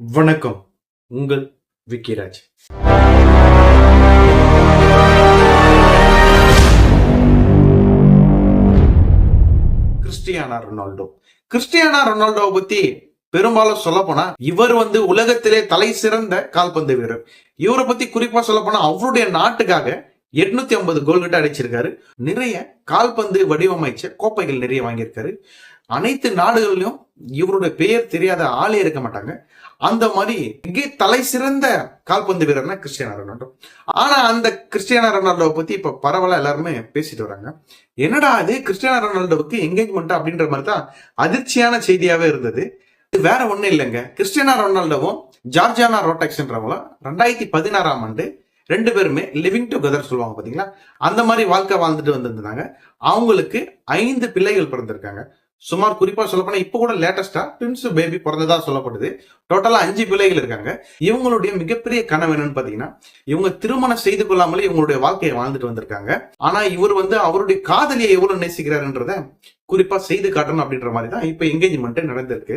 வணக்கம். உங்கள் விக்கிராஜ். கிறிஸ்டியானோ ரொனால்டோவை பத்தி பெரும்பாலும் சொல்ல போனா இவர் உலகத்திலே தலை சிறந்த கால்பந்து வீரர். இவரை பத்தி குறிப்பா சொல்ல போனா அவருடைய நாட்டுக்காக 850 கோல் கிட்ட அடிச்சிருக்காரு. நிறைய கால்பந்து வடிவமைச்ச கோப்பைகள் நிறைய வாங்கியிருக்காரு. அனைத்து நாடுகளிலும் இவருடைய பெயர் தெரியாத ஆளே இருக்க மாட்டாங்க. அந்த மாதிரி மிக தலை சிறந்த கால்பந்து வீரர்னா கிறிஸ்டியானோ ரொனால்டோ. ஆனா அந்த கிறிஸ்டியானோ ரொனால்டோவை பத்தி இப்ப பரவலா எல்லாருமே பேசிட்டு வராங்க. என்னடா அது கிறிஸ்டியானோ ரொனால்டோவுக்கு என்கேஜ்மெண்ட் அப்படின்ற மாதிரி தான் அதிர்ச்சியான செய்தியாவே இருந்தது. இது வேற ஒண்ணும் இல்லைங்க. கிறிஸ்டியானோ ரொனால்டோவும் ஜார்ஜியானா ரோடாக்ஸ்ன்றவங்களும் 2016ஆம் ஆண்டு ரெண்டு பேருமே லிவிங் டுகெதர் சொல்லுவாங்க பாத்தீங்களா, அந்த மாதிரி வாழ்க்கை வாழ்ந்துட்டு வந்திருந்தாங்க. அவங்களுக்கு 5 பிள்ளைகள் பிறந்திருக்காங்க. சுமார் குறிப்பா சொல்ல போனா இப்ப கூட லேட்டஸ்டா ட்வின்ஸ் பேபி பிறந்ததா சொல்லப்படுது. டோட்டலா 5 பிள்ளைகள் இருக்காங்க. இவங்களுடைய மிகப்பெரிய கனவு என்னன்னு பாத்தீங்கன்னா, இவங்க திருமணம் செய்து கொள்ளாமலே இவங்களுடைய வாழ்க்கையை வாழ்ந்துட்டு வந்திருக்காங்க. ஆனா இவர் அவருடைய காதலியை எவ்வளவு நேசிக்கிறாருன்றத குறிப்பா செய்து காட்டணும் அப்படின்ற மாதிரி தான் இப்ப என்கேஜ்மெண்ட் நடந்திருக்கு.